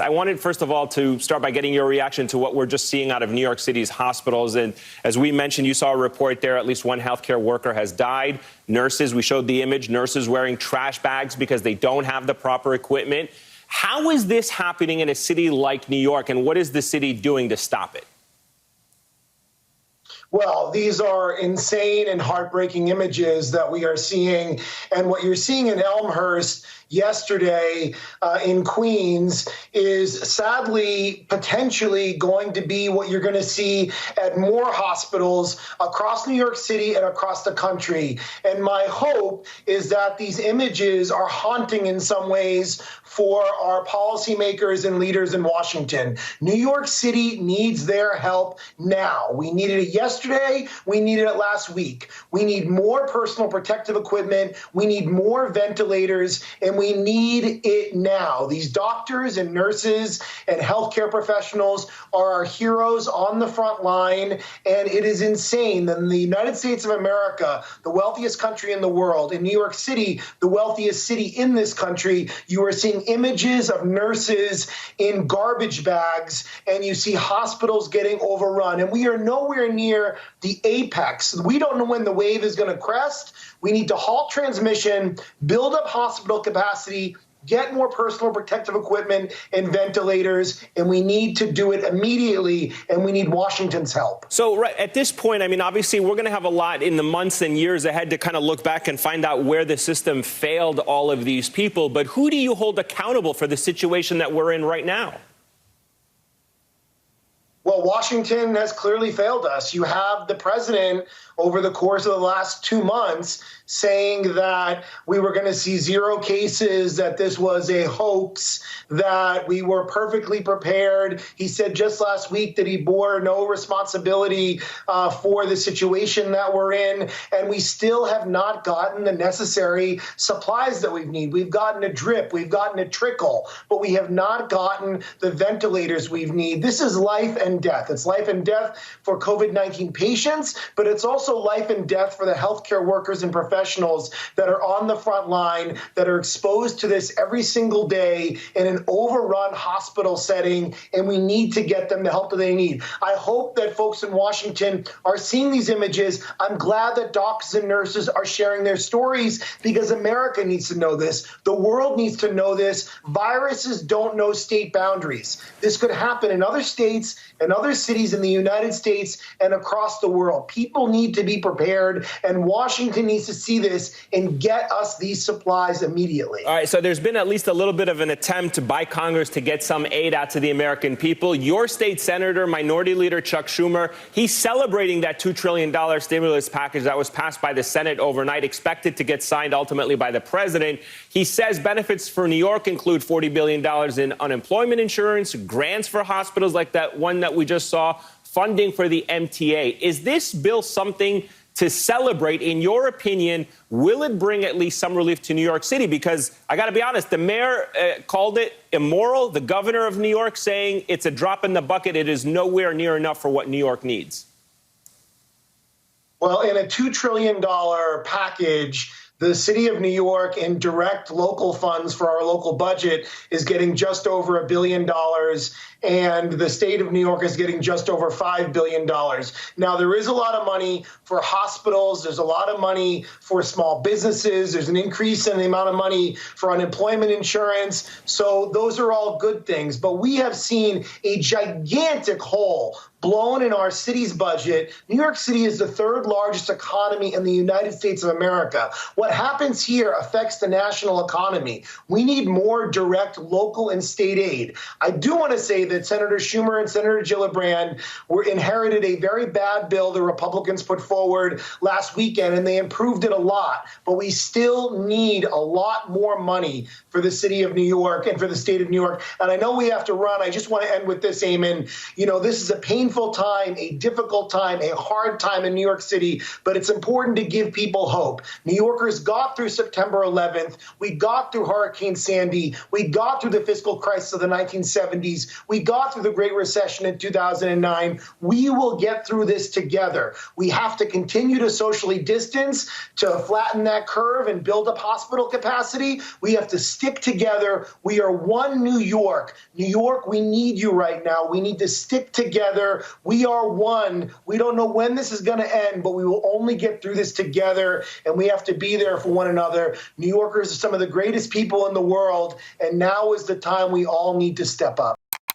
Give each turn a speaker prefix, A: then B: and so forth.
A: I wanted, first of all, to start by getting your reaction to what we're just seeing out of New York City's hospitals. And as we mentioned, you saw a report there, at least one healthcare worker has died. Nurses, we showed the image, nurses wearing trash bags because they don't have the proper equipment. How is this happening in a city like New York, and what is the city doing to stop it?
B: Well, these are insane and heartbreaking images that we are seeing. And what you're seeing in Elmhurst yesterday in Queens is sadly potentially going to be what you're going to see at more hospitals across New York City and across the country. And my hope is that these images are haunting in some ways for our policymakers and leaders in Washington. New York City needs their help now. We needed it yesterday. We needed it last week. We need more personal protective equipment. We need more ventilators, and we need it now. These doctors and nurses and healthcare professionals are our heroes on the front line, and it is insane that in the United States of America, the wealthiest country in the world, in New York City, the wealthiest city in this country, you are seeing images of nurses in garbage bags, and you see hospitals getting overrun. And we are nowhere near the apex. We don't know when the wave is going to crest. We need to halt transmission, build up hospital capacity, get more personal protective equipment and ventilators, and we need to do it immediately, and we need Washington's help.
A: So right at this point, I mean, obviously, we're going to have a lot in the months and years ahead to kind of look back and find out where the system failed all of these people. But who do you hold accountable for the situation that we're in right now?
B: Well, Washington has clearly failed us. You have the president over the course of the last 2 months saying that we were going to see 0 cases, that this was a hoax, that we were perfectly prepared. He said just last week that he bore no responsibility for the situation that we're in, and we still have not gotten the necessary supplies that we need. We've gotten a drip, we've gotten a trickle, but we have not gotten the ventilators we need. This is life and death. It's life and death for COVID-19 patients, but it's also life and death for the healthcare workers and professionals that are on the front line, that are exposed to this every single day in an overrun hospital setting, and we need to get them the help that they need. I hope that folks in Washington are seeing these images. I'm glad that doctors and nurses are sharing their stories, because America needs to know this. The world needs to know this. Viruses don't know state boundaries. This could happen in other states and other cities in the United States and across the world. People need to be prepared, and Washington needs to see this and get us these supplies immediately.
A: All right, so there's been at least a little bit of an attempt by Congress to get some aid out to the American people. Your state senator, Minority Leader Chuck Schumer, he's celebrating that $2 trillion stimulus package that was passed by the Senate overnight, expected to get signed ultimately by the president. He says benefits for New York include $40 billion in unemployment insurance, grants for hospitals like that one that we just saw, funding for the MTA. Is this bill something to celebrate? In your opinion, will it bring at least some relief to New York City? Because I got to be honest, the mayor called it immoral. The governor of New York saying it's a drop in the bucket. It is nowhere near enough for what New York needs.
B: Well, in a $2 trillion package, the city of New York, in direct local funds for our local budget, is getting just over $1 billion, and the state of New York is getting just over $5 billion. Now, there is a lot of money for hospitals. There's a lot of money for small businesses. There's an increase in the amount of money for unemployment insurance. So those are all good things. But we have seen a gigantic hole blown in our city's budget. New York City is the 3rd largest economy in the United States of America. What happens here affects the national economy. We need more direct local and state aid. I do want to say that Senator Schumer and Senator Gillibrand inherited a very bad bill the Republicans put forward last weekend, and they improved it a lot. But we still need a lot more money for the city of New York and for the state of New York. And I know we have to run. I just want to end with this, Eamon. You know, this is a painful painful time, a difficult time, a hard time in New York City, but it's important to give people hope. New Yorkers got through September 11th. We got through Hurricane Sandy. We got through the fiscal crisis of the 1970s. We got through the Great Recession in 2009. We will get through this together. We have to continue to socially distance, to flatten that curve and build up hospital capacity. We have to stick together. We are one New York. New York, we need you right now. We need to stick together. We are one. We don't know when this is going to end, but we will only get through this together, and we have to be there for one another. New Yorkers are some of the greatest people in the world, and now is the time we all need to step up.